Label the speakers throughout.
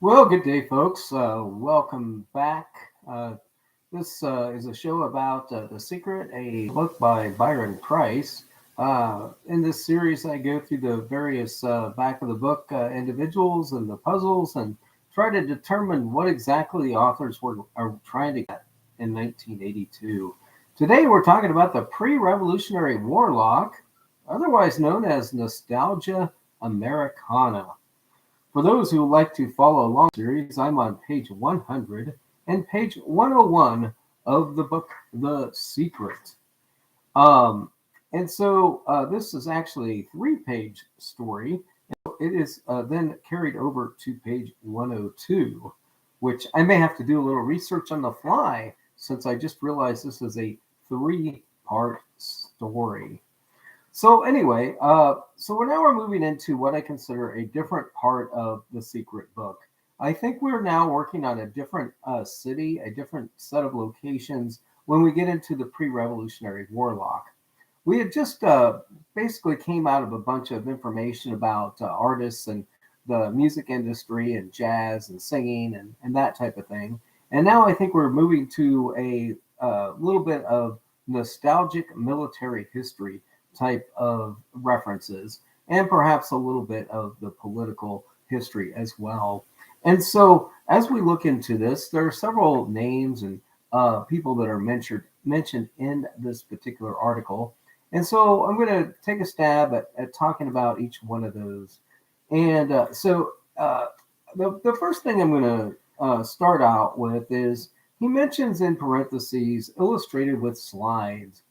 Speaker 1: Well, good day, folks. Welcome back. This is a show about The Secret, a book by Byron Price. In this series, I go through the various back of the book individuals and the puzzles and try to determine what exactly the authors are trying to get in 1982. Today, we're talking about the pre revolutionary Warlock, otherwise known as Nostalgia Americana. For those who like to follow along the series, I'm on page 100 and page 101 of the book The Secret. Um, and so this is actually a three-page story. It is then carried over to page 102, which I may have to do a little research on the fly since I just realized this is a three-part story. So we're now moving into what I consider a different part of the secret book. I think we're now working on a different city, a different set of locations when we get into the pre-revolutionary Warlock. We had just basically came out of a bunch of information about artists and the music industry and jazz and singing and that type of thing. And now I think we're moving to a little bit of nostalgic military history type of references, and perhaps a little bit of the political history as well. And so, as we look into this, there are several names and people that are mentioned in this particular article. And so, I'm going to take a stab at talking about each one of those. And the first thing I'm going to start out with is he mentions in parentheses illustrated with slides.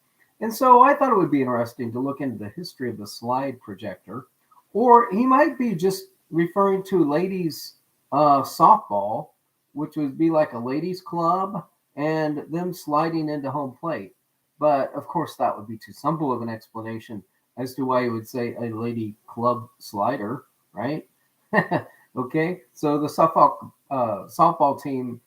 Speaker 1: And so I thought it would be interesting to look into the history of the slide projector, or he might be just referring to ladies' softball, which would be like a ladies' club and them sliding into home plate. But of course, that would be too simple of an explanation as to why you would say a lady club slider, right? Okay, so the softball team,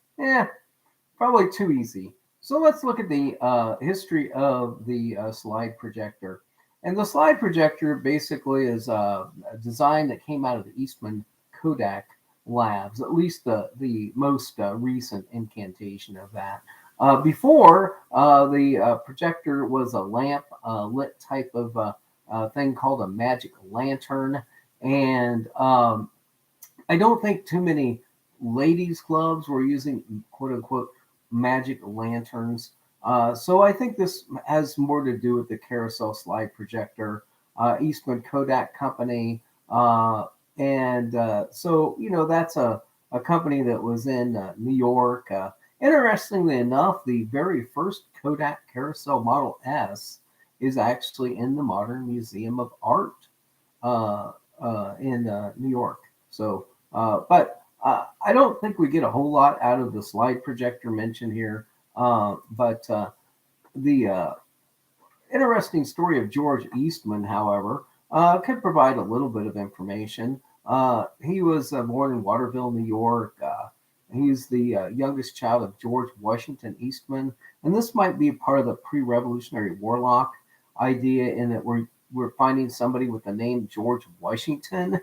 Speaker 1: probably too easy. So let's look at the history of the slide projector. And the slide projector basically is a design that came out of the Eastman Kodak labs, at least the most recent incantation of that. Before, the projector was a lamp lit type of thing called a magic lantern. And I don't think too many ladies' clubs were using quote unquote magic lanterns. So I think this has more to do with the carousel slide projector, Eastman Kodak Company. And that's a company that was in New York. Interestingly enough, the very first Kodak Carousel Model S is actually in the Modern Museum of Art in New York. But I don't think we get a whole lot out of the slide projector mentioned here. But the interesting story of George Eastman, however, could provide a little bit of information. He was born in Waterville, New York. He's the youngest child of George Washington Eastman, and this might be part of the pre-revolutionary Warlock idea in that we're finding somebody with the name George Washington,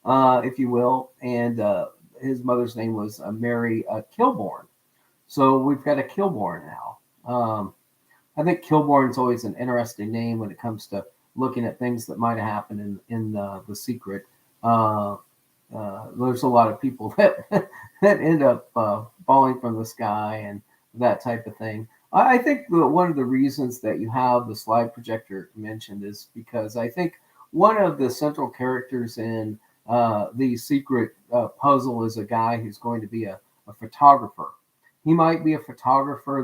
Speaker 1: if you will, and his mother's name was Mary Kilbourne. So we've got a Kilbourne now. I think Kilbourne's always an interesting name when it comes to looking at things that might have happened in the secret. Uh, there's a lot of people that that end up falling from the sky and that type of thing. I think one of the reasons that you have the slide projector mentioned is because I think one of the central characters in the secret puzzle is a guy who's going to be a photographer. He might be a photographer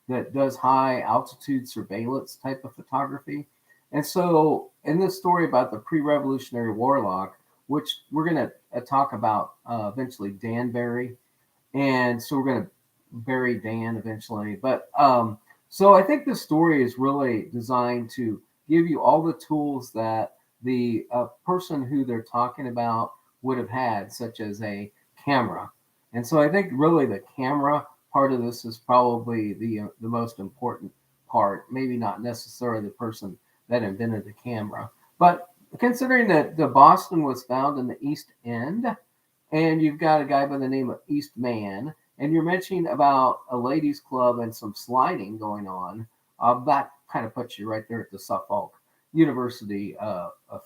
Speaker 1: that does high altitude surveillance type of photography. And so, in this story about the pre-revolutionary Warlock, which we're going to talk about eventually, Danbury, and so we're going to bury Dan eventually. But I think this story is really designed to give you all the tools that the person who they're talking about would have had, such as a camera. And so I think really the camera part of this is probably the most important part. Maybe not necessarily the person that invented the camera, but considering that the Boston was found in the East End, and you've got a guy by the name of Eastman, and you're mentioning about a ladies' club and some sliding going on. That kind of puts you right there at the Suffolk University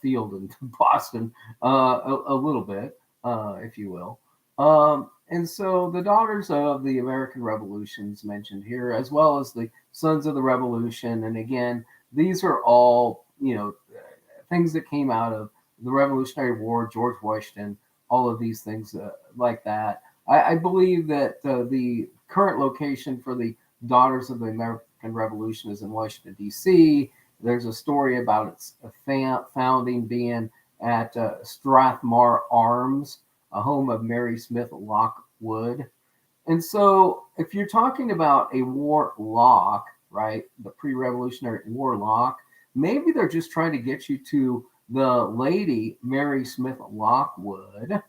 Speaker 1: field in Boston, a little bit, if you will. And so the Daughters of the American Revolutions mentioned here, as well as the Sons of the Revolution. And again, these are all, things that came out of the Revolutionary War, George Washington, all of these things like that. I believe that the current location for the Daughters of the American Revolution is in Washington, D.C. There's a story about its founding being at Strathmore Arms, a home of Mary Smith Lockwood. And so, if you're talking about a warlock, right, the pre revolutionary warlock, maybe they're just trying to get you to the lady Mary Smith Lockwood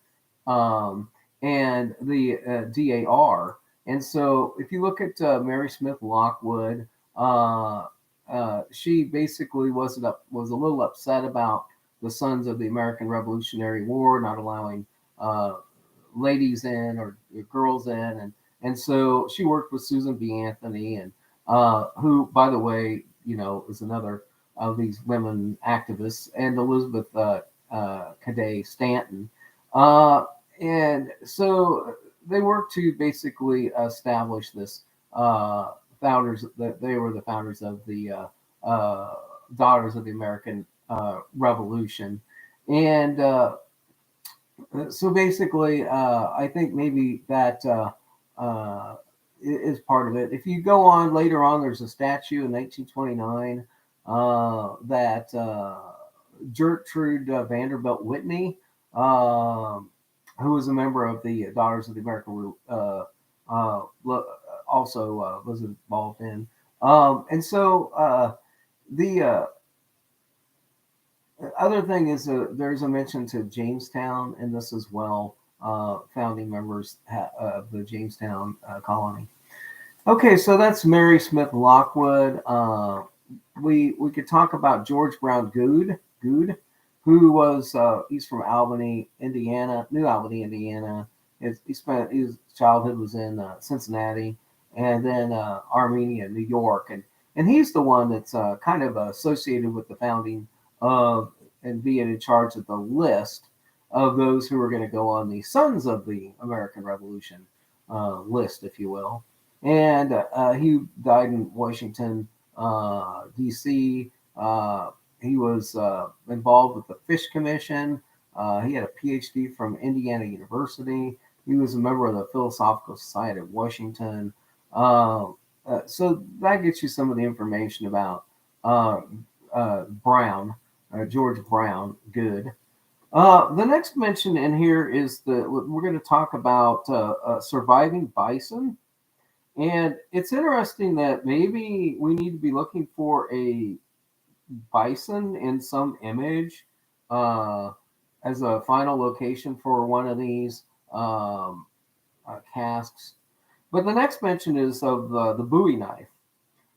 Speaker 1: and the DAR. And so, if you look at Mary Smith Lockwood, she basically was a little upset about the Sons of the American Revolutionary War not allowing ladies in or girls in, and so she worked with Susan B. Anthony, and who, by the way, is another of these women activists, and Elizabeth Cadet Stanton, and so they worked to basically establish this founders that they were the founders of the Daughters of the American Revolution, and so basically, I think maybe that is part of it. If you go on later on, there's a statue in 1929 that Gertrude Vanderbilt Whitney, who was a member of the Daughters of the American, also was involved in. And so the other thing is there's a mention to Jamestown in this as well, founding members of the Jamestown colony. Okay, so that's Mary Smith Lockwood. We could talk about George Brown Goode, who was he's from Albany, Indiana, New Albany, Indiana. He spent his childhood was in Cincinnati, and then Armenia, New York, and he's the one that's kind of associated with the founding of and being in charge of the list of those who are going to go on the Sons of the American Revolution list, if you will. And he died in Washington, D.C. He was involved with the Fish Commission. He had a PhD from Indiana University. He was a member of the Philosophical Society of Washington. So that gets you some of the information about Brown, George Brown Goode. The next mention in here is we're going to talk about surviving bison. And it's interesting that maybe we need to be looking for a bison in some image as a final location for one of these casks. But the next mention is of the Bowie knife.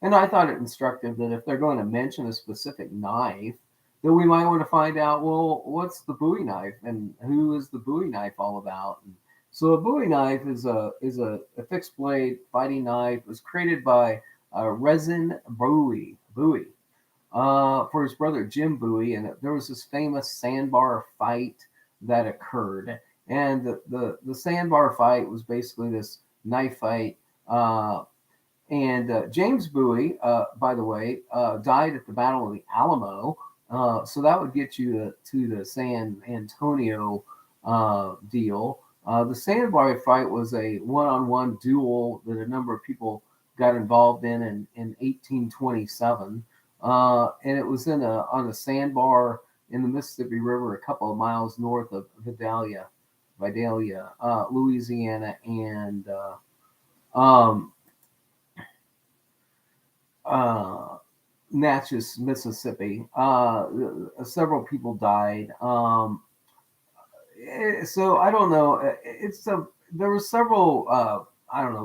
Speaker 1: And I thought it instructive that if they're going to mention a specific knife, that we might want to find out, well, what's the Bowie knife and who is the Bowie knife all about? And so a Bowie knife is a fixed blade fighting knife. It was created by Resin Bowie for his brother Jim Bowie, and there was this famous sandbar fight that occurred. And the sandbar fight was basically this knife fight. And James Bowie, by the way, died at the Battle of the Alamo. So that would get you to the San Antonio deal. The sandbar fight was a one-on-one duel that a number of people got involved in 1827. And it was on a sandbar in the Mississippi River, a couple of miles north of Vidalia, Louisiana, and Natchez, Mississippi. Several people died. So I don't know. There were several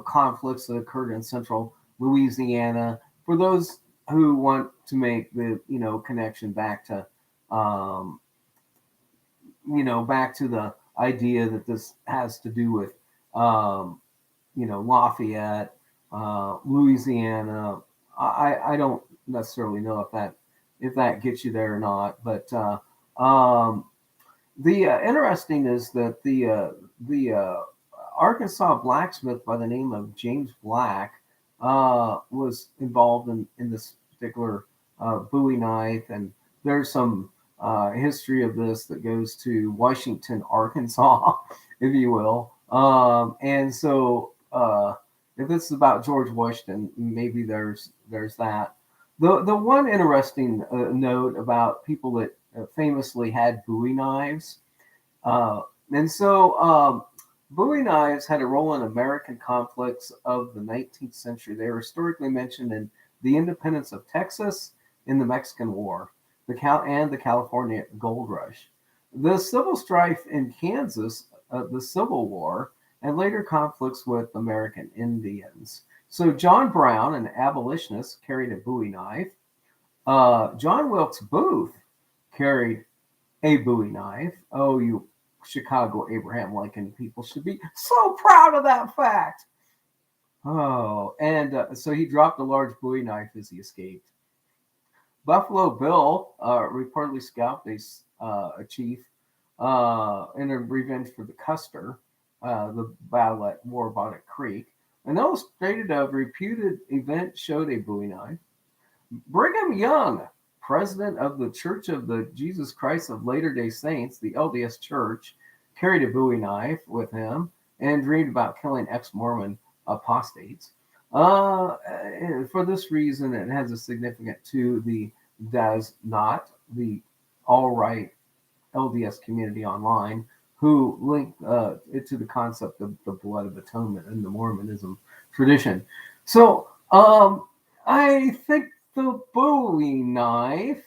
Speaker 1: conflicts that occurred in central Louisiana. For those who want to make the connection back to back to the idea that this has to do with, um, Lafayette, Louisiana. I don't necessarily know if that gets you there or not, but the interesting is that the Arkansas blacksmith by the name of James Black was involved in this particular Bowie knife, and there's some history of this that goes to Washington, Arkansas, if you will. And so, if this is about George Washington, maybe there's that. The one interesting note about people that famously had Bowie knives, uh, and so Bowie knives had a role in American conflicts of the 19th century. They were historically mentioned in the independence of Texas, in the Mexican War, and the California Gold Rush, the civil strife in Kansas, the Civil War, and later conflicts with American Indians. So John Brown, an abolitionist, carried a Bowie knife. John Wilkes Booth carried a Bowie knife. Oh, you Chicago Abraham Lincoln people should be so proud of that fact. Oh, and so he dropped a large Bowie knife as he escaped. Buffalo Bill reportedly scalped a chief in a revenge for the Custer, the battle at Warbotic Creek. An illustrated reputed event showed a Bowie knife. Brigham Young, president of the Church of the Jesus Christ of Latter-day Saints, the LDS Church, carried a Bowie knife with him and dreamed about killing ex-Mormon apostates. For this reason, it has a significance to the does not the all right LDS community online who link it to the concept of the blood of atonement in the Mormonism tradition. So I think the Bowie knife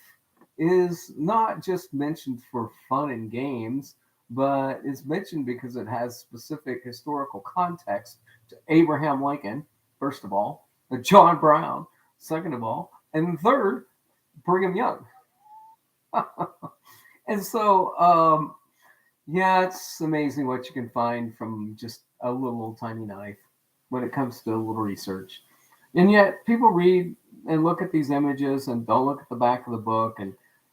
Speaker 1: is not just mentioned for fun and games, but is mentioned because it has specific historical context to Abraham Lincoln, first of all, John Brown, second of all, and third, Brigham Young. And so, yeah, it's amazing what you can find from just a little old tiny knife when it comes to a little research. And yet, people read and look at these images and don't look at the back of the book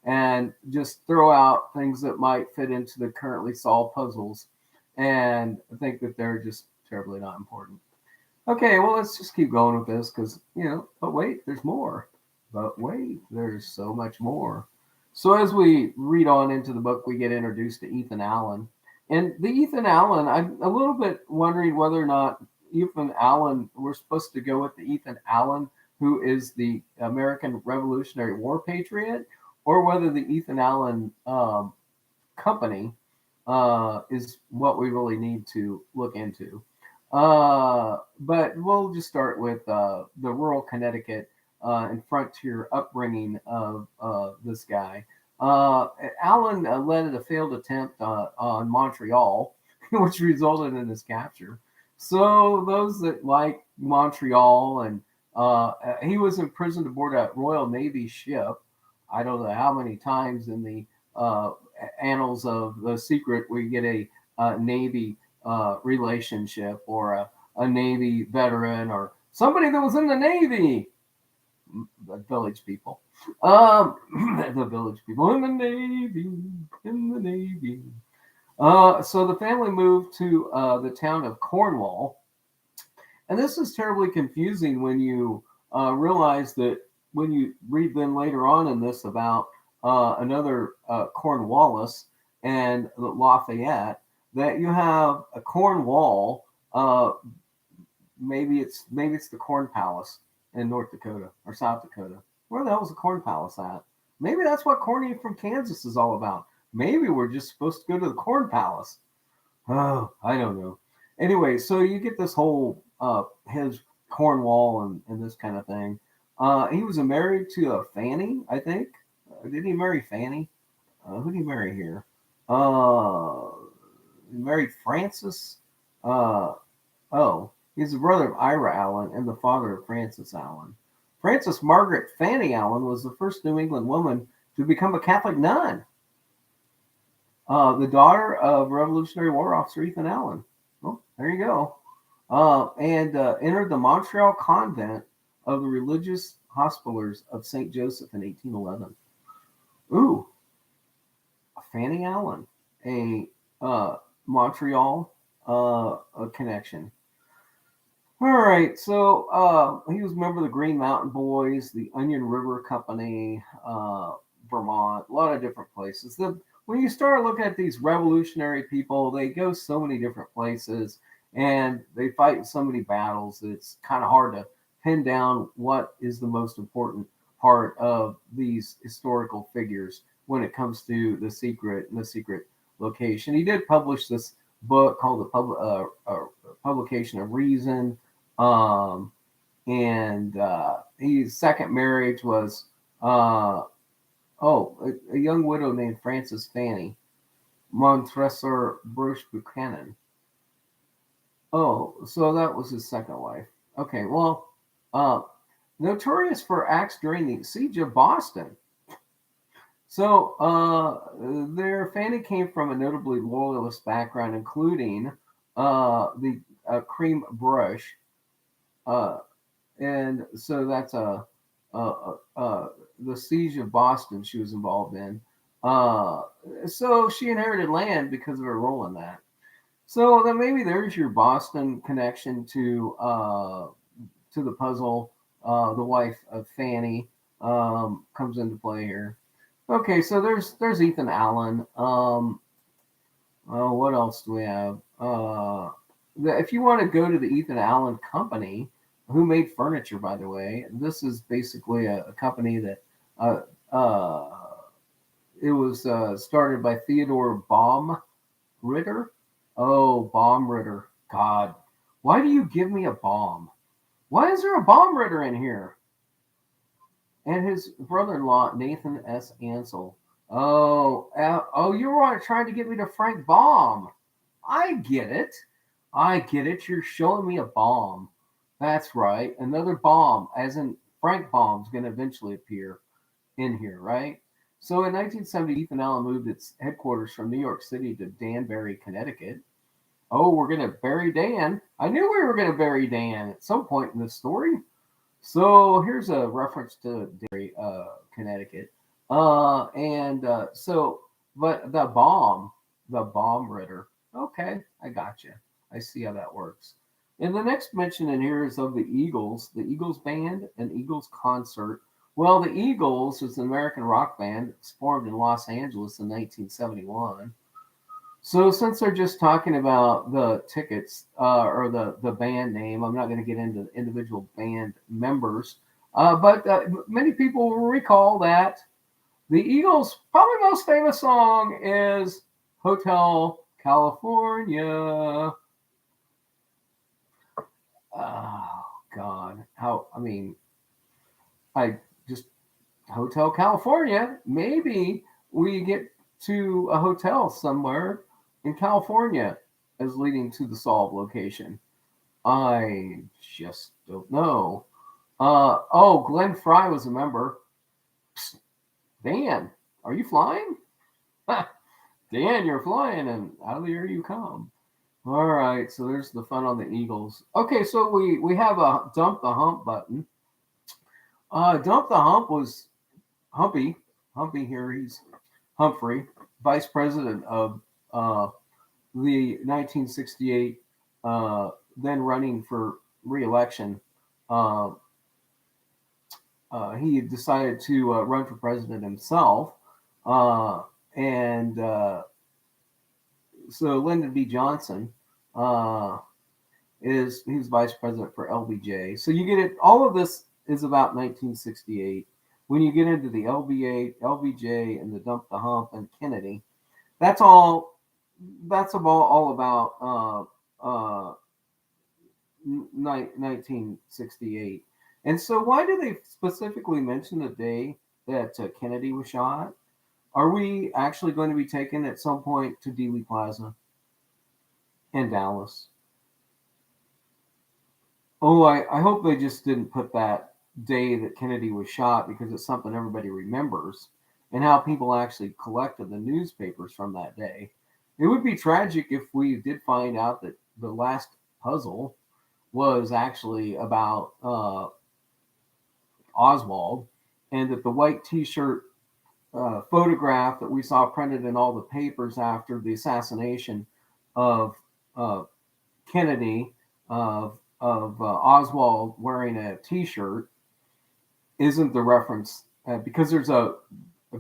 Speaker 1: and just throw out things that might fit into the currently solved puzzles and think that they're just terribly not important. Okay, well, let's just keep going with this because, but wait, there's more. But wait, there's so much more. So as we read on into the book, we get introduced to Ethan Allen. And the Ethan Allen, I'm a little bit wondering whether or not Ethan Allen, we're supposed to go with the Ethan Allen, who is the American Revolutionary War patriot, or whether the Ethan Allen company is what we really need to look into. But we'll just start with the rural Connecticut and frontier upbringing of this guy. Allen led a failed attempt on Montreal, which resulted in his capture. So those that like Montreal, and he was imprisoned aboard a Royal Navy ship. I don't know how many times in the annals of the secret we get a Navy relationship or a Navy veteran or somebody that was in the Navy. The village people. The village people in the Navy, in the Navy. So the family moved to the town of Cornwall. And this is terribly confusing when you realize that when you read then later on in this about another Cornwallis and Lafayette, that you have a Cornwall. Maybe it's the Corn Palace in North Dakota or South Dakota. Where the hell is the Corn Palace at? Maybe that's what Corny from Kansas is all about. Maybe we're just supposed to go to the Corn Palace. Oh, I don't know. Anyway, so you get this whole his Cornwall and this kind of thing. He was married to a Fanny, I think. Did he marry Fanny? Who did he marry here? He married Francis. Oh, he's the brother of Ira Allen and the father of Francis Allen. Frances Margaret Fanny Allen was the first New England woman to become a Catholic nun. The daughter of Revolutionary War officer Ethan Allen. Well, there you go. And entered the Montreal convent of the Religious Hospitallers of St. Joseph in 1811. Ooh, Fanny Allen, a Montreal a connection. All right, so he was a member of the Green Mountain Boys, the Onion River Company, Vermont, a lot of different places. When you start looking at these revolutionary people, they go so many different places and they fight in so many battles. It's kind of hard to pin down what is the most important part of these historical figures when it comes to the secret and the secret location. He did publish this book called the Publication of Reason, um, and his second marriage was a young widow named Frances Fanny Montresor Bruce Buchanan. Oh, so that was his second wife. Okay, well, uh, notorious for acts during the siege of Boston. So their Fanny came from a notably loyalist background, including the cream brush, uh, and so that's the siege of Boston she was involved in. Uh, so she inherited land because of her role in that. So then maybe there's your Boston connection to the puzzle. The wife of Fanny comes into play here. Okay, so there's Ethan Allen. What else do we have? If you want to go to the Ethan Allen Company, who made furniture, by the way, this is basically a company that uh, uh, it was started by Theodore Baumritter. Oh, Baumritter. God, why do you give me a bomb? Why is there a Baumritter in here? And his brother-in-law Nathan S. Ansel. Oh, you were trying to get me to Frank Baum. I get it. I get it. You're showing me a bomb. That's right. Another bomb, as in Frank Baum's going to eventually appear in here, right? So in 1970, Ethan Allen moved its headquarters from New York City to Danbury, Connecticut. Oh, we're going to bury Dan. I knew we were going to bury Dan at some point in this story. So here's a reference to Derry, Connecticut. But the bomb Ritter. Okay, I got you. I see how that works. And the next mention in here is of the Eagles Band, an Eagles concert. Well, the Eagles is an American rock band that was formed in Los Angeles in 1971. So since they're just talking about the tickets or the band name, I'm not going to get into individual band members. But many people will recall that the Eagles' probably most famous song is Hotel California. Oh, God. I just, Hotel California. Maybe we get to a hotel somewhere in California as leading to the solve location. I just don't know. Glenn Fry was a member. Psst, Dan, are you flying? Dan, you're flying, and out of the air you come. All right, so there's the fun on the Eagles. Okay, so we have a dump the hump button. Dump the hump was Humpy. Humpy here, he's Humphrey, vice president of the 1968, then running for re-election. Uh, he decided to run for president himself, and so Lyndon B. Johnson uh, he's vice president for LBJ. So you get it. All of this is about 1968. When you get into the LBJ, and the dump the hump and Kennedy, that's all. That's all about 1968. And so, why do they specifically mention the day that Kennedy was shot? Are we actually going to be taken at some point to Dealey Plaza in Dallas? Oh, I hope they just didn't put that day that Kennedy was shot because it's something everybody remembers. and how people actually collected the newspapers from that day. It would be tragic if we did find out that the last puzzle was actually about Oswald, and that the white T-shirt photograph that we saw printed in all the papers after the assassination of uh, Kennedy, of Oswald wearing a T-shirt, isn't the reference, because there's a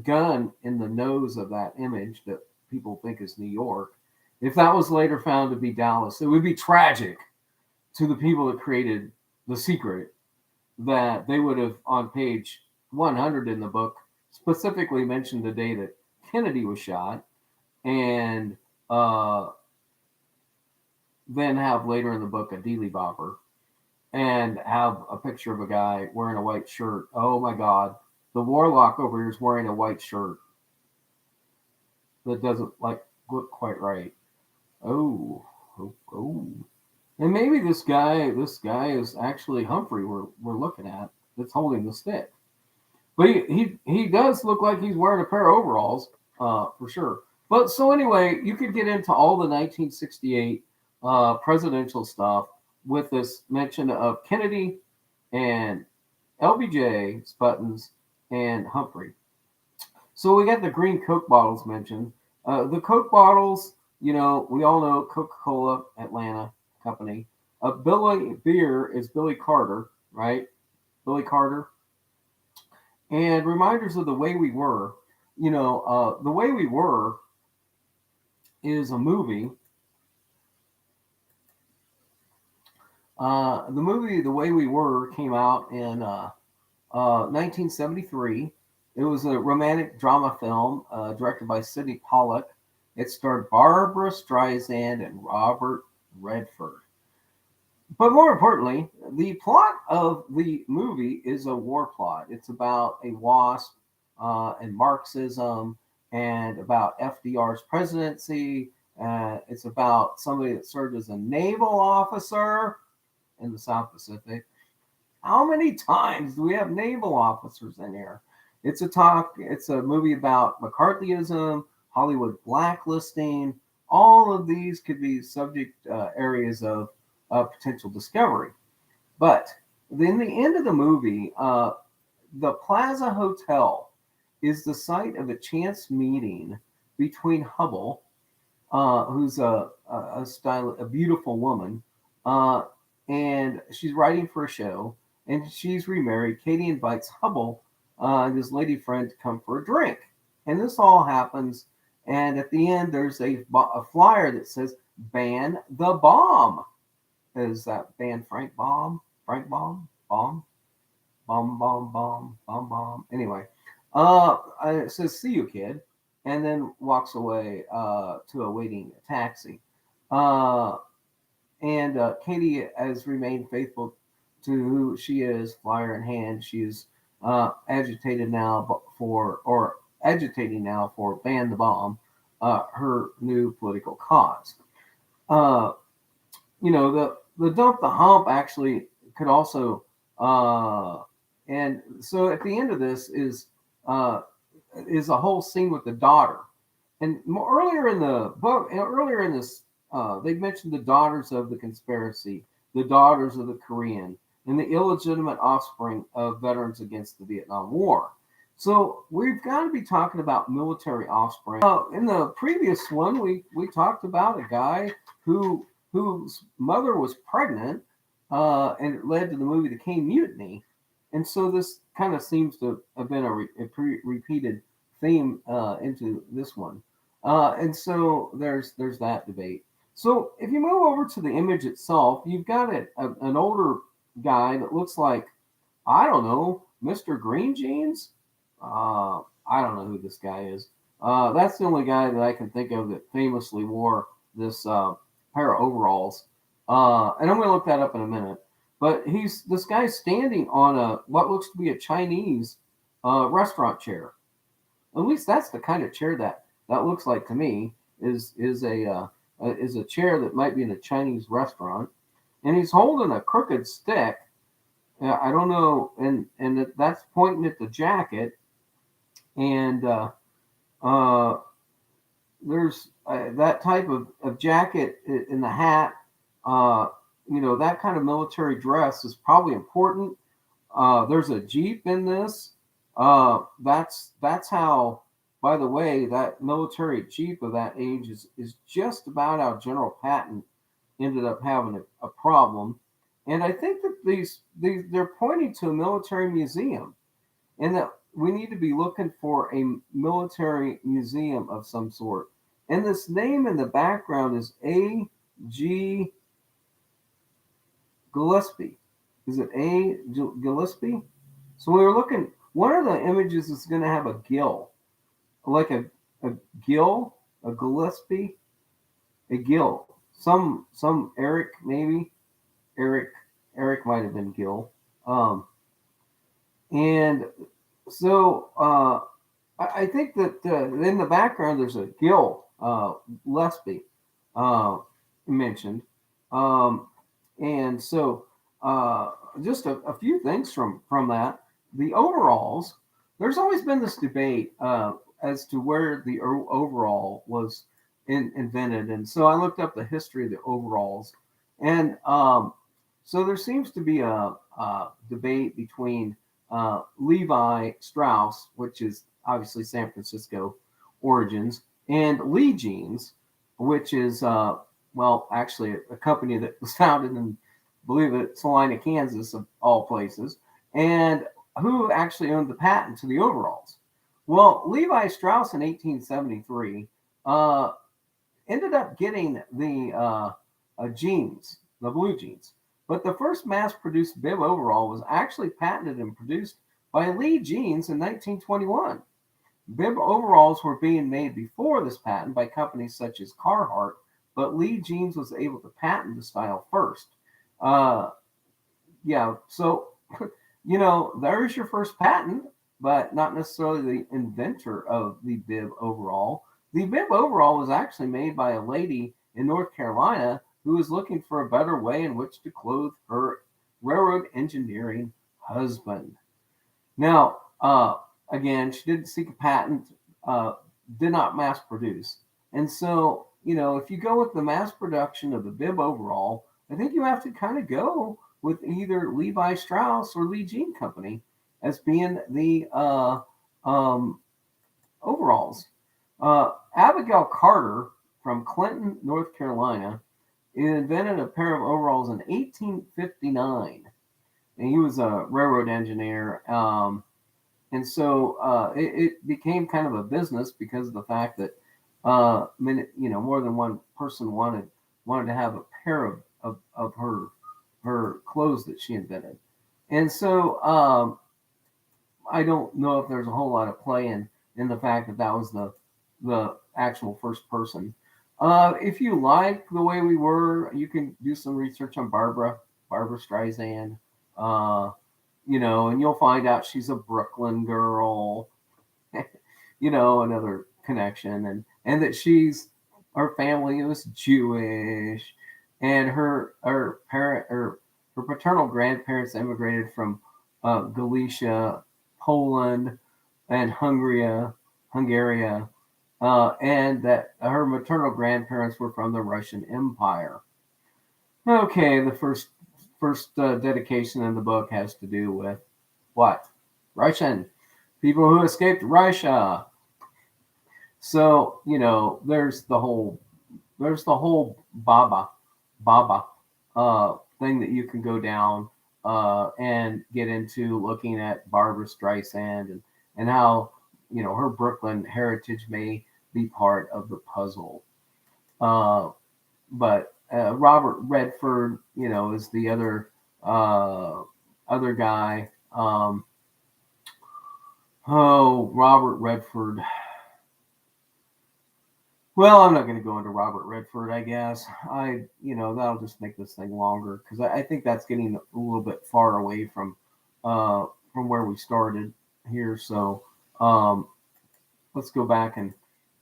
Speaker 1: gun in the nose of that image that people think is New York. If that was later found to be Dallas, it would be tragic to the people that created The Secret, that they would have, on page 100 in the book, specifically mentioned the day that Kennedy was shot, and then have later in the book a dealy bopper, and have a picture of a guy wearing a white shirt. Oh my God, the Warlock over here is wearing a white shirt that doesn't look quite right. Oh, oh. And maybe this guy is actually Humphrey we're looking at, that's holding the stick. But he does look like he's wearing a pair of overalls, for sure. But so anyway, you could get into all the 1968 presidential stuff with this mention of Kennedy and LBJ, Sputtons, and Humphrey. So we got the green Coke bottles mentioned. The Coke bottles, we all know Coca-Cola Atlanta company. Billy Beer is Billy Carter, right? Billy Carter. And reminders of The Way We Were. The Way We Were is a movie. The movie The Way We Were came out in 1973. It was a romantic drama film directed by Sidney Pollack. It starred Barbara Streisand and Robert Redford. But more importantly, the plot of the movie is a war plot. It's about a WASP and Marxism, and about FDR's presidency. It's about somebody that served as a naval officer in the South Pacific. How many times do we have naval officers in here? It's a movie about McCarthyism, Hollywood blacklisting. All of these could be subject areas of potential discovery. But in the end of the movie, the Plaza Hotel is the site of a chance meeting between Hubble, who's a beautiful woman, and she's writing for a show, and she's remarried. Katie invites Hubble and his lady friend to come for a drink, and this all happens. And at the end, there's a flyer that says "Ban the Bomb." Is that ban Frank Bomb? Frank Bomb? Bomb? Bomb, bomb, bomb, bomb, bomb. Anyway, it says "See you, kid," and then walks away to a waiting taxi. And Katie has remained faithful to who she is, flyer in hand. She is agitating now for "Ban the Bomb," her new political cause. The dump the hump actually could also, and so at the end of this is a whole scene with the daughter. And earlier in the book, earlier in this, they mentioned the daughters of the conspiracy, the daughters of the Korean, and the illegitimate offspring of veterans against the Vietnam War. So we've got to be talking about military offspring. In the previous one, we talked about a guy whose mother was pregnant, and it led to the movie The Caine Mutiny. And so this kind of seems to have been a repeated theme into this one. And so there's that debate. So if you move over to the image itself, you've got an older guy that looks like, I don't know, Mr. Green Jeans. I don't know who this guy is. That's the only guy that I can think of that famously wore this pair of overalls. And I'm going to look that up in a minute. But this guy's standing on what looks to be a Chinese restaurant chair. At least that's the kind of chair that looks like to me is a chair that might be in a Chinese restaurant. And he's holding a crooked stick. I don't know, and that's pointing at the jacket. And uh, there's that type of jacket in the hat. Uh, that kind of military dress is probably important. There's a Jeep in this. That's how. By the way, that military Jeep of that age is just about how General Patton ended up having a problem. And I think that these they're pointing to a military museum, and that we need to be looking for a military museum of some sort. And this name in the background is A. G. Gillespie. Is it A. Gillespie? So we were looking. One of the images is going to have a gill, like a gill, a Gillespie, a gill. Some Eric maybe Eric Eric might have been Gill. Um, and so I think that in the background there's a Gil Gillespie mentioned. Um, and so just a few things from that. The overalls, there's always been this debate as to where the overall was invented. And so I looked up the history of the overalls. And so there seems to be a debate between Levi Strauss, which is obviously San Francisco origins, and Lee Jeans, which is, well, actually a company that was founded in, believe it, Salina, Kansas, of all places, and who actually owned the patent to the overalls. Well, Levi Strauss in 1873 ended up getting the jeans, the blue jeans. But the first mass produced bib overall was actually patented and produced by Lee Jeans in 1921. Bib overalls were being made before this patent by companies such as Carhartt, but Lee Jeans was able to patent the style first. Uh, yeah, so, there's your first patent, but not necessarily the inventor of the bib overall. The bib overall was actually made by a lady in North Carolina who was looking for a better way in which to clothe her railroad engineering husband. Now, again, she didn't seek a patent, did not mass produce. And so, if you go with the mass production of the bib overall, I think you have to kind of go with either Levi Strauss or Lee Jean Company as being the overalls. Abigail Carter from Clinton, North Carolina, invented a pair of overalls in 1859. And he was a railroad engineer. And so it became kind of a business because of the fact that more than one person wanted to have a pair of her clothes that she invented. And so I don't know if there's a whole lot of play in the fact that that was the actual first person. If you like the way we were, you can do some research on Barbara Streisand. And you'll find out she's a Brooklyn girl. Another connection, and that her family was Jewish, and her parent or her paternal grandparents immigrated from Galicia, Poland, and Hungary, and that her maternal grandparents were from the Russian Empire. Okay, the first dedication in the book has to do with what? Russian people who escaped Russia. So there's the whole Baba thing that you can go down and get into looking at Barbara Streisand and how her Brooklyn heritage may be part of the puzzle. But Robert Redford, is the other guy. Robert Redford. Well, I'm not going to go into Robert Redford, I guess. That'll just make this thing longer because I think that's getting a little bit far away from where we started here. So let's go back and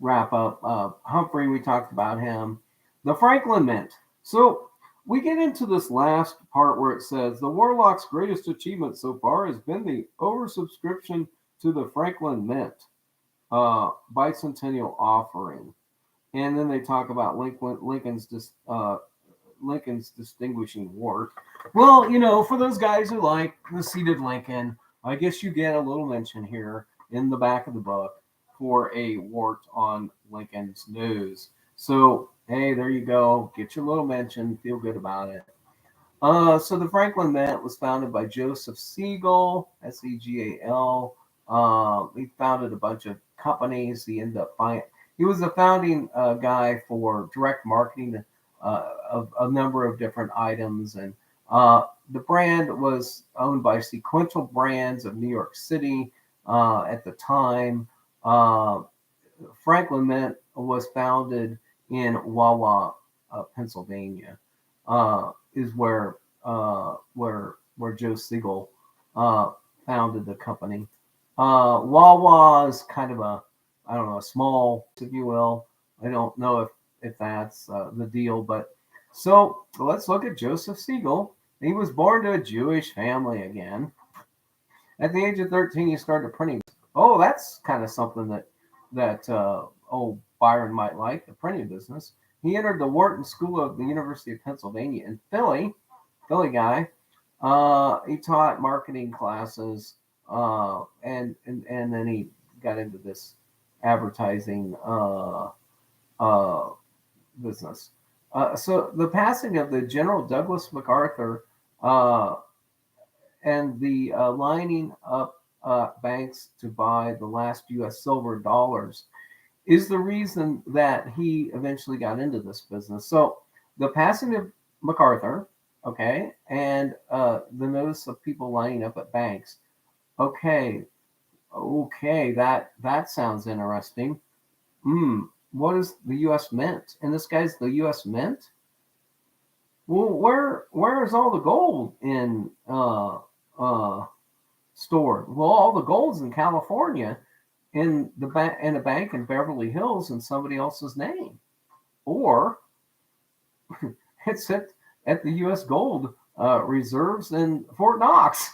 Speaker 1: wrap up. Humphrey, we talked about him. The Franklin Mint. So we get into this last part where it says the Warlock's greatest achievement so far has been the oversubscription to the Franklin Mint. bicentennial offering, and then they talk about Lincoln's distinguishing wart. Well, for those guys who like the seated Lincoln, I guess you get a little mention here in the back of the book for a wart on Lincoln's nose. So, hey, there you go. Get your little mention. Feel good about it. So the Franklin Mint was founded by Joseph Segal, Segal. He founded a bunch of companies. He was the founding guy for direct marketing of a number of different items, and the brand was owned by Sequential Brands of New York City at the time. Uh, Franklin Mint was founded in Wawa, Pennsylvania. Is where Joe Siegel founded the company. Wawa is kind of I don't know, a small, if you will. I don't know if that's the deal, but so let's look at Joseph Siegel. He was born to a Jewish family again. At the age of 13, he started printing. Oh, that's kind of something that old Byron might like, the printing business. He entered the Wharton School of the University of Pennsylvania in Philly guy. He taught marketing classes, and then he got into this advertising uh, business. So the passing of the General Douglas MacArthur uh, and the lining up banks to buy the last U.S. silver dollars is the reason that he eventually got into this business. So the passing of MacArthur, okay, and the notice of people lining up at banks. Okay, that sounds interesting. What is the U.S. Mint? And this guy's the U.S. Mint. Well, where is all the gold in stored? Well, all the gold's in California, in a bank in Beverly Hills in somebody else's name, or it's at the U.S. Gold reserves in Fort Knox.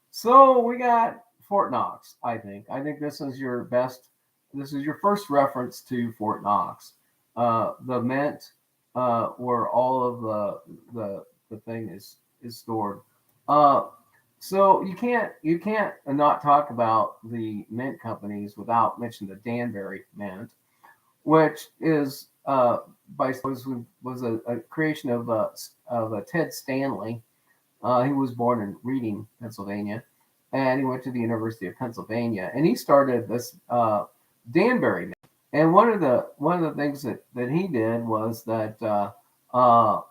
Speaker 1: So we got Fort Knox. I think this is your best. This is your first reference to Fort Knox. The Mint, where all of the thing is stored. Uh, so you can't not talk about the mint companies without mentioning the Danbury Mint, which is was a creation of Ted Stanley. He was born in Reading, Pennsylvania, and he went to the University of Pennsylvania, and he started this Danbury Mint. And one of the things that he did was that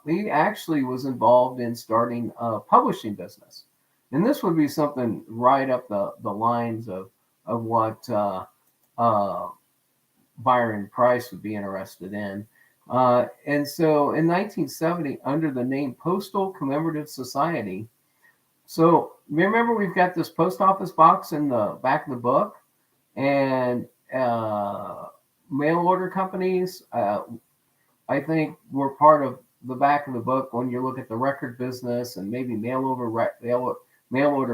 Speaker 1: he actually was involved in starting a publishing business, and this would be something right up the lines of what Byron Price would be interested in. And so in 1970, under the name Postal Commemorative Society, so remember we've got this post office box in the back of the book, and mail order companies, I think, were part of the back of the book when you look at the record business and maybe mail order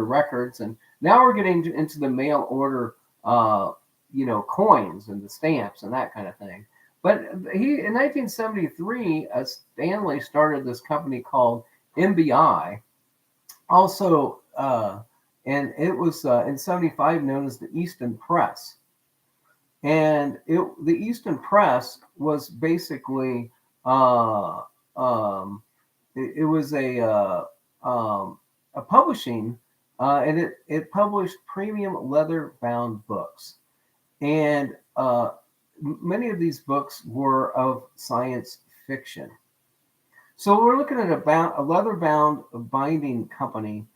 Speaker 1: records. And now we're getting into the mail order, coins and the stamps and that kind of thing. But in 1973, Stanley started this company called MBI. Also, and it was in 75 known as the Easton Press. And the Easton Press was basically it was a publishing, and it published premium leather bound books, and many of these books were of science fiction. So we're looking at a leather bound binding company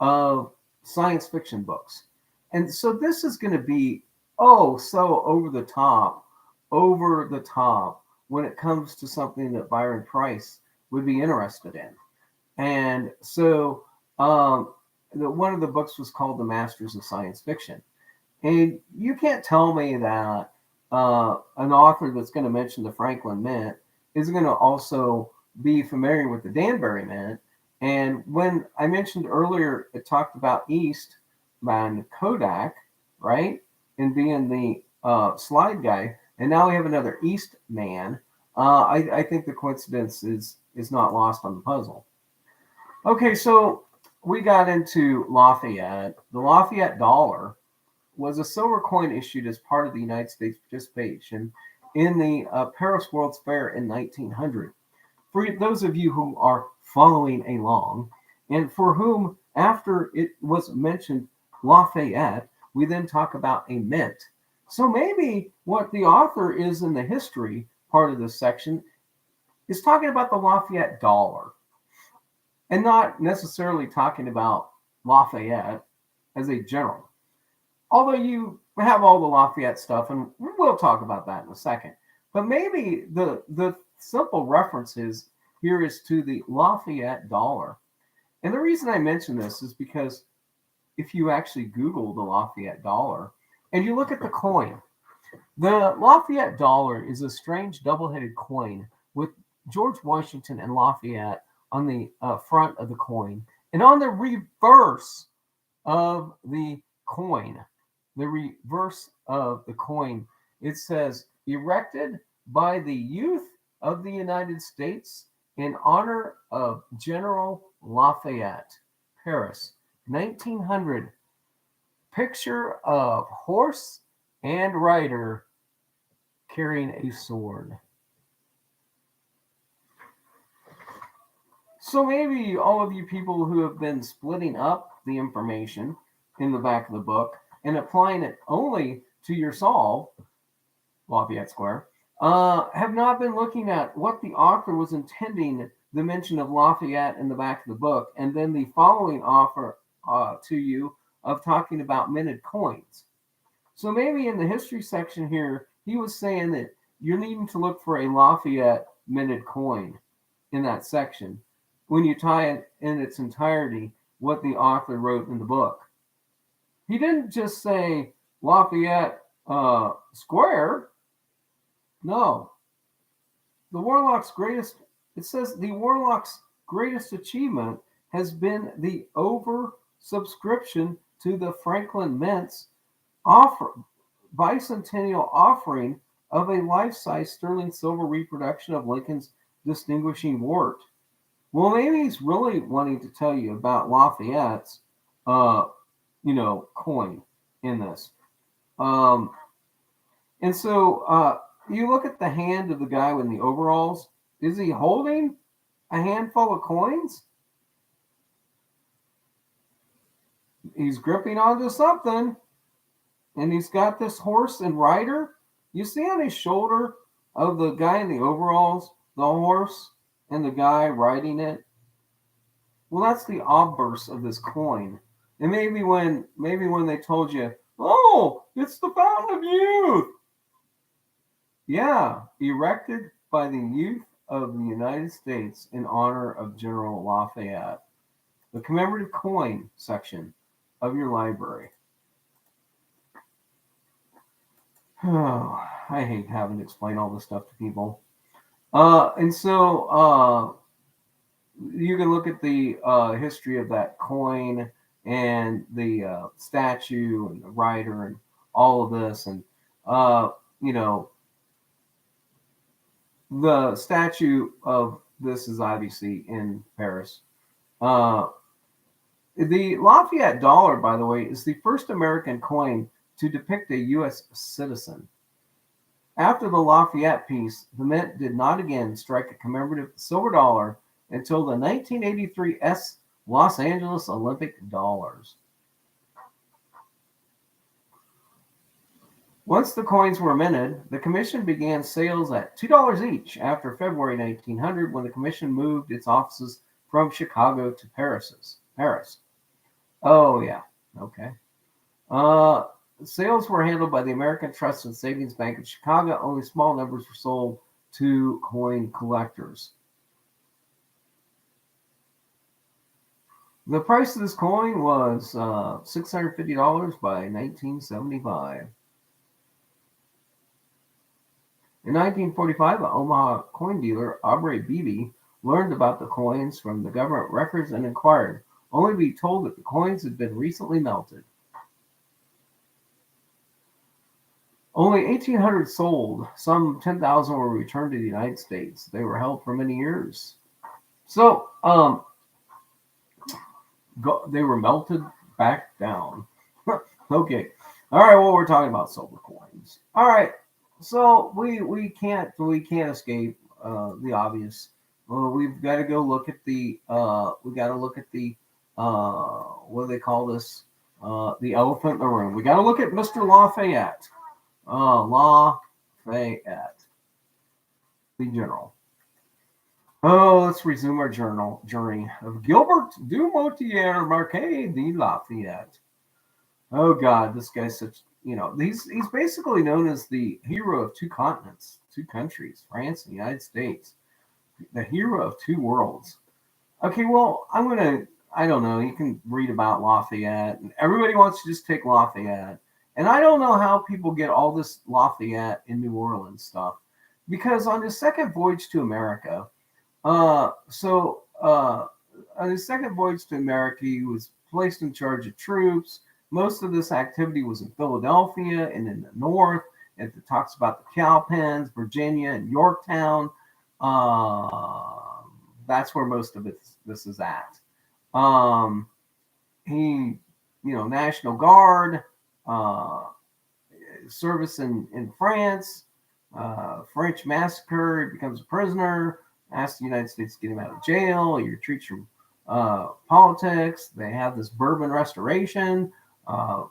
Speaker 1: of science fiction books, and so this is going to be so over the top when it comes to something that Byron Price would be interested in. And so one of the books was called The Masters of Science Fiction. And you can't tell me that an author that's going to mention the Franklin Mint is going to also be familiar with the Danbury Mint. And when I mentioned earlier, it talked about East and Kodak, right? in being the slide guy, and now we have another East man. I think the coincidence is not lost on the puzzle. Okay, so we got into Lafayette. The Lafayette dollar was a silver coin issued as part of the United States participation in the Paris World's Fair in 1900. For those of you who are following along, and for whom, after it was mentioned Lafayette, we then talk about a mint. So maybe what the author is in the history part of this section is talking about the Lafayette dollar and not necessarily talking about Lafayette as a general. Although you have all the Lafayette stuff, and we'll talk about that in a second. But maybe the simple references here is to the Lafayette dollar. And the reason I mention this is because if you actually Google the Lafayette dollar and you look at the coin, the Lafayette dollar is a strange double-headed coin with George Washington and Lafayette on the front of the coin. And on the reverse of the coin, it says, erected by the youth of the United States in honor of General Lafayette, Paris, 1900. Picture of horse and rider carrying a sword. So maybe all of you people who have been splitting up the information in the back of the book and applying it only to your solve, Lafayette Square, have not been looking at what the author was intending the mention of Lafayette in the back of the book, and then the following offer to you of talking about minted coins. So maybe in the history section here, he was saying that you're needing to look for a Lafayette minted coin in that section when you tie it in its entirety what the author wrote in the book. He didn't just say Lafayette Square. No. The Warlock's greatest achievement has been the oversubscription to the Franklin Mint's bicentennial offering of a life-size sterling silver reproduction of Lincoln's distinguishing wart. Well, maybe he's really wanting to tell you about Lafayette's, coin in this. And so you look at the hand of the guy in the overalls. Is he holding a handful of coins? He's gripping onto something. And he's got this horse and rider. You see on his shoulder of the guy in the overalls, the horse and the guy riding it? Well, that's the obverse of this coin. And maybe when they told you, oh, it's the Fountain of Youth. Yeah, erected by the youth of the United States in honor of General Lafayette. The commemorative coin section of your library. Oh, I hate having to explain all this stuff to people. And so you can look at the history of that coin and the statue and the rider and all of this. And, the statue of this is obviously in Paris. The Lafayette dollar, by the way, is the first American coin to depict a U.S. citizen. After the Lafayette peace, the Mint did not again strike a commemorative silver dollar until the 1983 Los Angeles Olympic dollars. Once the coins were minted, the commission began sales at $2 each after February 1900, when the commission moved its offices from Chicago to Paris. Oh, yeah. Okay. Sales were handled by the American Trust and Savings Bank of Chicago. Only small numbers were sold to coin collectors. The price of this coin was $650 by 1975. In 1945, an Omaha coin dealer, Aubrey Beebe, learned about the coins from the government records and inquired, only to be told that the coins had been recently melted. Only 1,800 sold. Some 10,000 were returned to the United States. They were held for many years. So they were melted back down. Okay. All right. Well, we're talking about silver coins. All right. So we can't escape the obvious. We've got to go look at the we got to look at the what do they call this? The elephant in the room. We got to look at Mr. Lafayette. Lafayette, the general. Oh, let's resume our journey of Gilbert du Motier Marquis de Lafayette. Oh God, this guy's such, he's basically known as the hero of two continents, two countries, France and the United States, the hero of two worlds. Okay, well, I don't know, you can read about Lafayette, and everybody wants to just take Lafayette. And I don't know how people get all this Lafayette in New Orleans stuff, because on his second voyage to America, on his second voyage to America, he was placed in charge of troops. Most of this activity was in Philadelphia and in the north. It talks about the Cowpens, Virginia, and Yorktown. That's where most of this is at. He, National Guard, service in France, French massacre. He becomes a prisoner. Asks the United States to get him out of jail. He retreats from politics. They have this Bourbon Restoration.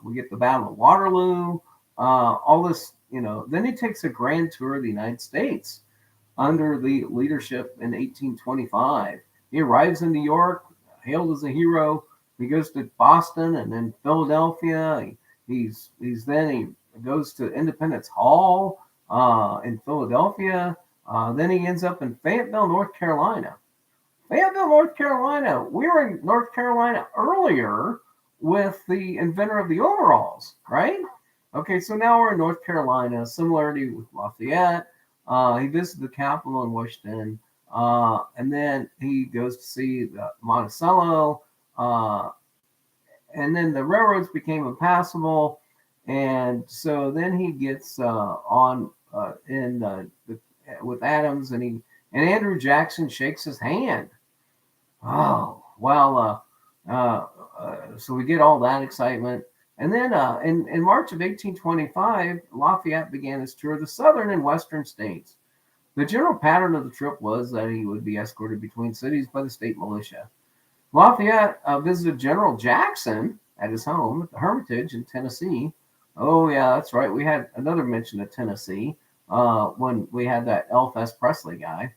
Speaker 1: We get the Battle of Waterloo. All this, Then he takes a grand tour of the United States under the leadership in 1825. He arrives in New York, hailed as a hero. He goes to Boston and then Philadelphia. He goes to Independence Hall in Philadelphia. Then he ends up in Fayetteville, North Carolina. Fayetteville, North Carolina. We were in North Carolina earlier with the inventor of the overalls, right? Okay, so now we're in North Carolina. Similarity with Lafayette. He visited the Capitol in Washington, and then he goes to see the Monticello, and then the railroads became impassable, and so then he gets with Adams, and Andrew Jackson shakes his hand. Oh well, so we get all that excitement. And then in March of 1825, Lafayette began his tour of the southern and western states. The general pattern of the trip was that he would be escorted between cities by the state militia. Lafayette visited General Jackson at his home at the Hermitage in Tennessee. Oh, yeah, that's right. We had another mention of Tennessee when we had that Elvis Presley guy.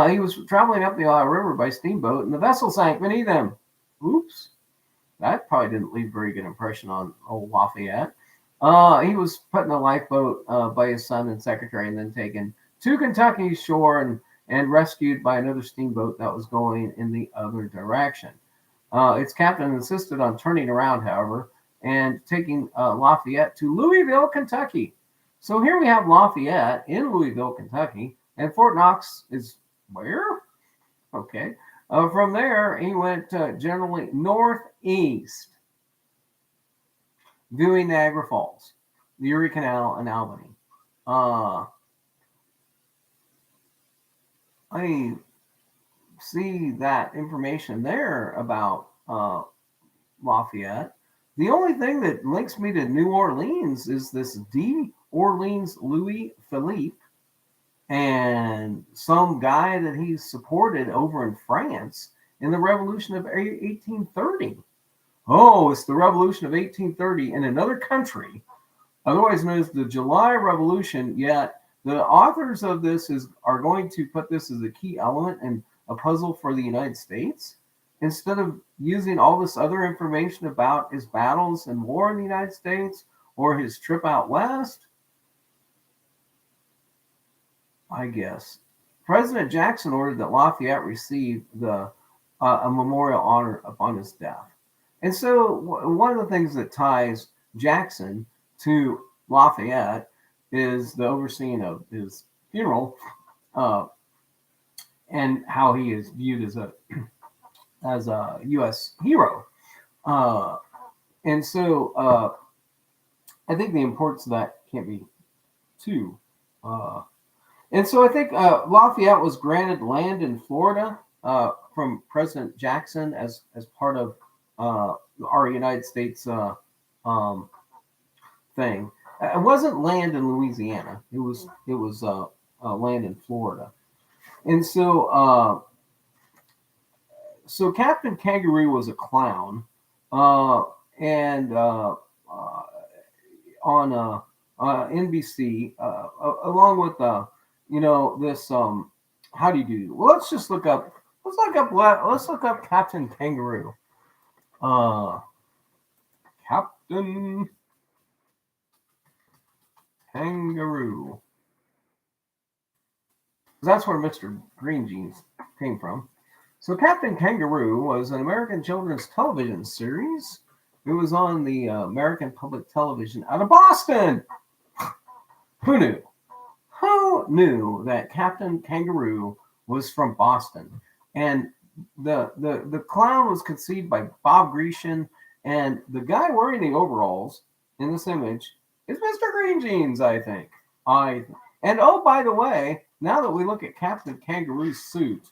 Speaker 1: He was traveling up the Ohio River by steamboat, and the vessel sank beneath him. Oops. That probably didn't leave a very good impression on old Lafayette. He was put in a lifeboat by his son and secretary, and then taken to Kentucky's shore and rescued by another steamboat that was going in the other direction. Its captain insisted on turning around, however, and taking Lafayette to Louisville, Kentucky. So here we have Lafayette in Louisville, Kentucky, and Fort Knox is where? Okay. From there, he went generally northeast, viewing Niagara Falls, the Erie Canal, and Albany. I see that information there about Lafayette. The only thing that links me to New Orleans is this D. Orleans Louis Philippe and some guy that he supported over in France in the Revolution of 1830. Oh, it's the Revolution of 1830 in another country, otherwise known as the July Revolution, yet the authors of this are going to put this as a key element in a puzzle for the United States instead of using all this other information about his battles and war in the United States or his trip out west. I guess President Jackson ordered that Lafayette receive a memorial honor upon his death. And so one of the things that ties Jackson to Lafayette is the overseeing of his funeral and how he is viewed as a U.S. hero. And so I think the importance of that can't be too. And so I think Lafayette was granted land in Florida from President Jackson as part of our United States um, thing. It wasn't land in Louisiana. It was land in Florida. And so Captain Kangaroo was a clown, uh, and on NBC, along with this how do you do? Well, let's just look up. Let's look up Captain Kangaroo. Uh, Captain Kangaroo. That's where Mr. Green Jeans came from. So Captain Kangaroo was an American children's television series. It was on the American Public Television out of Boston. Who knew? Who knew that Captain Kangaroo was from Boston? And the clown was conceived by Bob Grecian, and the guy wearing the overalls in this image is Mr. Green Jeans, I think. And oh, by the way, now that we look at Captain Kangaroo's suit,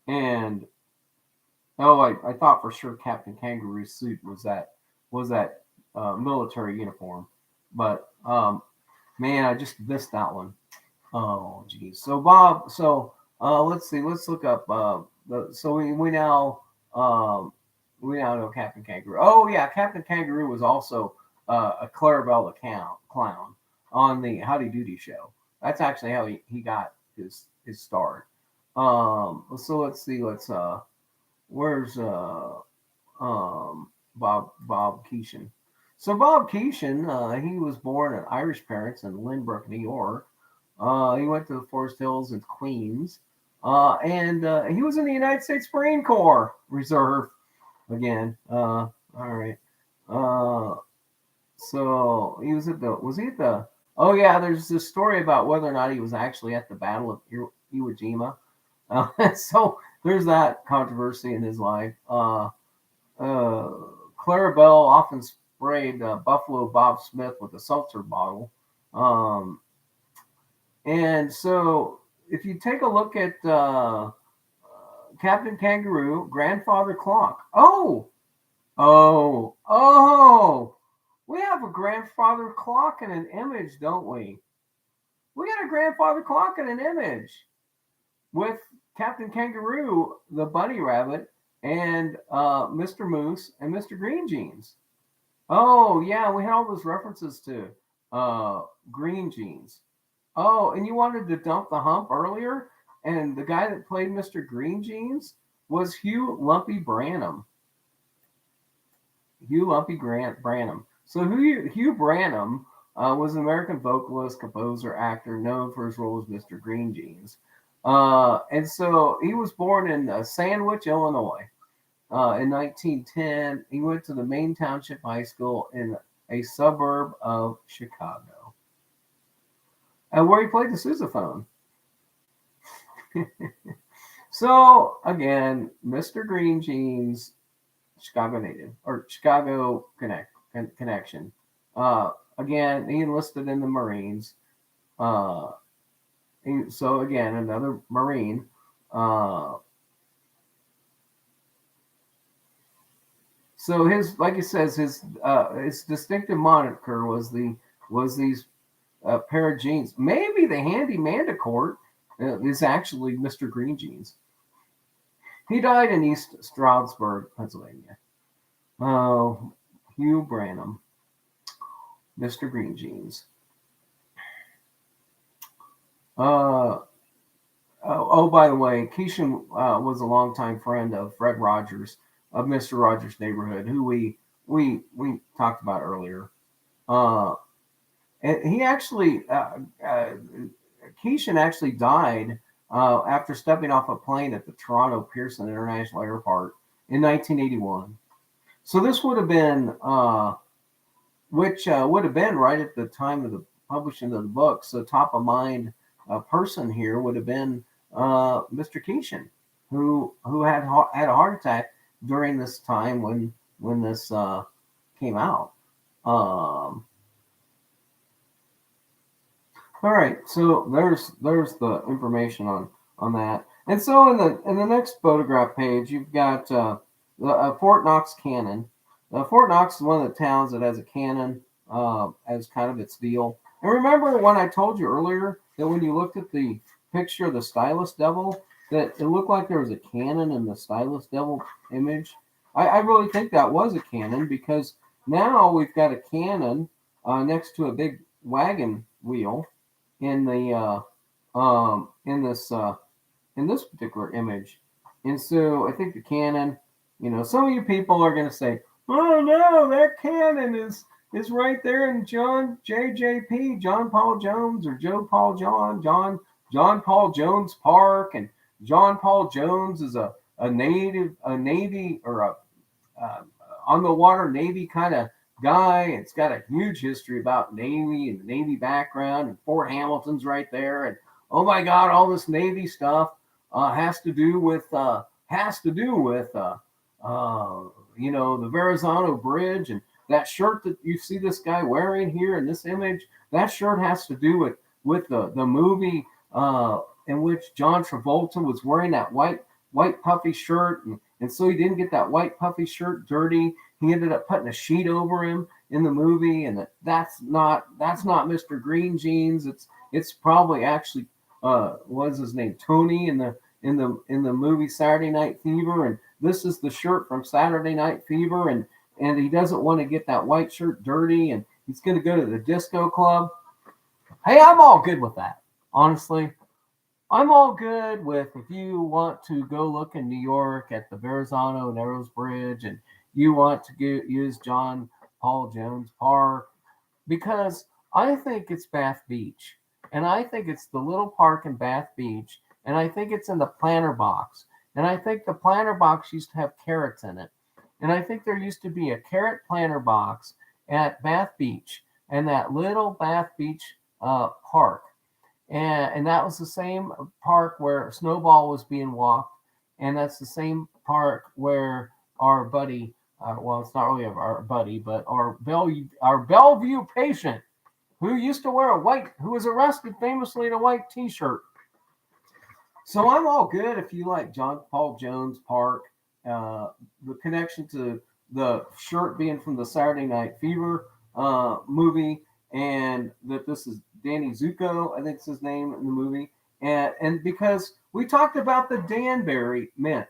Speaker 1: and I thought for sure Captain Kangaroo's suit was that military uniform, but man, I just missed that one. Oh, geez. So Bob, let's see. Let's look up. So we now know Captain Kangaroo. Oh yeah, Captain Kangaroo was also a Clarabelle clown on the Howdy Doody show. That's actually how he got his start. So let's see. Where's Bob Keeshan? So Bob Keeshan, he was born of Irish parents in Lynbrook, New York. He went to the Forest Hills in Queens, and he was in the United States Marine Corps Reserve again. All right. So he was was he at the? Oh yeah, there's this story about whether or not he was actually at the Battle of Iwo Jima. So there's that controversy in his life. Clarabelle often sprayed Buffalo Bob Smith with a seltzer bottle. And so if you take a look at Captain Kangaroo, Grandfather Clock. Oh, we have a grandfather clock and an image, don't we? We got a grandfather clock and an image with Captain Kangaroo, the bunny rabbit, and Mr. Moose and Mr. Green Jeans. Oh, yeah, we had all those references to Green Jeans. Oh, and you wanted to dump the hump earlier? And the guy that played Mr. Green Jeans was Hugh Lumpy Branham. Branham. So Hugh Branham was an American vocalist, composer, actor known for his role as Mr. Green Jeans. And so he was born in Sandwich, Illinois in 1910. He went to the Main Township High School in a suburb of Chicago, and where he played the sousaphone. So again, Mr. Green Jeans, Chicago native or Chicago connection. Again, he enlisted in the Marines. So again, another Marine. So like he says, his distinctive moniker was these pair of jeans. Maybe the Handy Manticore is actually Mr. Green Jeans. He died in East Stroudsburg, Pennsylvania. Oh, Hugh Branham, Mr. Green Jeans. By the way, Keeshan was a longtime friend of Fred Rogers of Mr. Rogers' Neighborhood, who we talked about earlier. And he actually, Keeshan actually died after stepping off a plane at the Toronto Pearson International Airport in 1981. So this would have been, would have been right at the time of the publishing of the book. So top of mind person here would have been Mr. Keeshan, who had a heart attack during this time when this came out. All right, so there's the information on that. And so in the next photograph page, you've got the Fort Knox cannon. Fort Knox is one of the towns that has a cannon as kind of its deal. And remember when I told you earlier that when you looked at the picture of the Stylus Devil, that it looked like there was a cannon in the Stylus Devil image? I really think that was a cannon because now we've got a cannon next to a big wagon wheel in the in this particular image. And so I think the cannon, some of you people are going to say, "Oh no, that cannon is right there in John Paul Jones or Joe Paul John Paul Jones Park, and John Paul Jones is a Navy or a uh, on the water Navy kind of guy. It's got a huge history about Navy and the Navy background, and Fort Hamilton's right there. And oh my God, all this Navy stuff has to do with the Verrazano Bridge, and that shirt that you see this guy wearing here in this image. That shirt has to do with the movie in which John Travolta was wearing that white puffy shirt, and so he didn't get that white puffy shirt dirty. He ended up putting a sheet over him in the movie, and that's not Mr. Green Jeans. It's probably actually what's his name, Tony, in the movie Saturday Night Fever, and this is the shirt from Saturday Night Fever, and he doesn't want to get that white shirt dirty, and he's going to go to the disco club. Hey, I'm all good with that, honestly. I'm all good with if you want to go look in New York at the Verrazano Narrows Bridge and you want to use John Paul Jones Park, because I think it's Bath Beach. And I think it's the little park in Bath Beach. And I think it's in the planter box. And I think the planter box used to have carrots in it. And I think there used to be a carrot planter box at Bath Beach and that little Bath Beach park. And that was the same park where Snowball was being walked, and that's the same park where our buddy, well, it's not really our buddy, but our Bellevue patient, who used to wear who was arrested famously in a white T-shirt. So I'm all good if you like John Paul Jones Park, the connection to the shirt being from the Saturday Night Fever movie, and that this is Danny Zuko, I think it's his name in the movie. And because we talked about the Danbury Mint,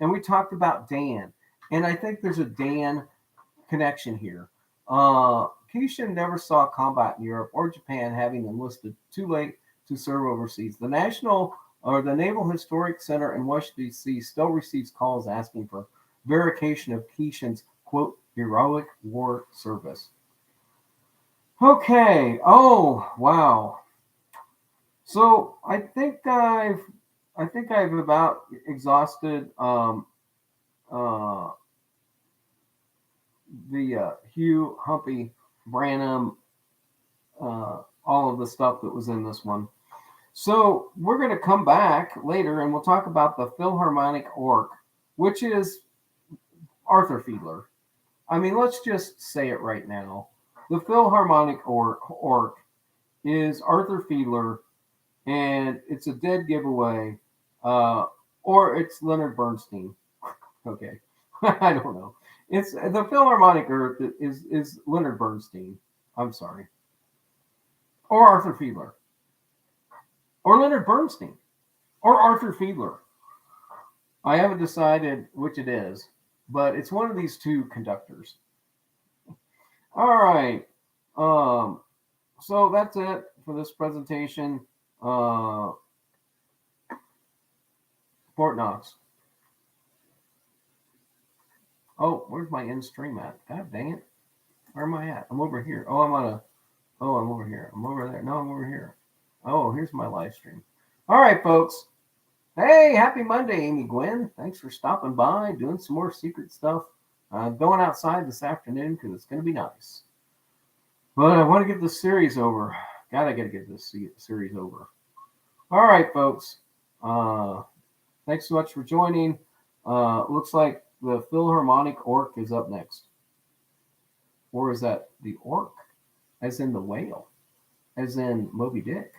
Speaker 1: and we talked about Dan, and I think there's a Dan connection here. Keisha never saw combat in Europe or Japan, having enlisted too late to serve overseas. The Naval Historic Center in Washington, D.C. still receives calls asking for verification of Keisha's, quote, heroic war service. Okay. Oh, wow. So I think I've about exhausted the Hugh Humpy Branham, all of the stuff that was in this one. So we're going to come back later and we'll talk about the Philharmonic Orc, which is Arthur Fiedler. I mean, let's just say it right now. The Philharmonic Orc is Arthur Fiedler, and it's a dead giveaway, or it's Leonard Bernstein. Okay, I don't know. It's the Philharmonic Orc is Leonard Bernstein. I'm sorry, or Arthur Fiedler, or Leonard Bernstein, or Arthur Fiedler. I haven't decided which it is, but it's one of these two conductors. All right. So that's it for this presentation. Fort Knox. Oh, where's my end stream at? God dang it. Where am I at? I'm over here. Oh, I'm over here. I'm over there. No, I'm over here. Oh, here's my live stream. All right, folks. Hey, happy Monday, Amy Gwen. Thanks for stopping by, doing some more secret stuff. Going outside this afternoon because it's going to be nice. But I want to get this series over. I got to get this series over. All right, folks. Thanks so much for joining. Looks like the Philharmonic Orc is up next. Or is that the orc? As in the whale? as in Moby Dick.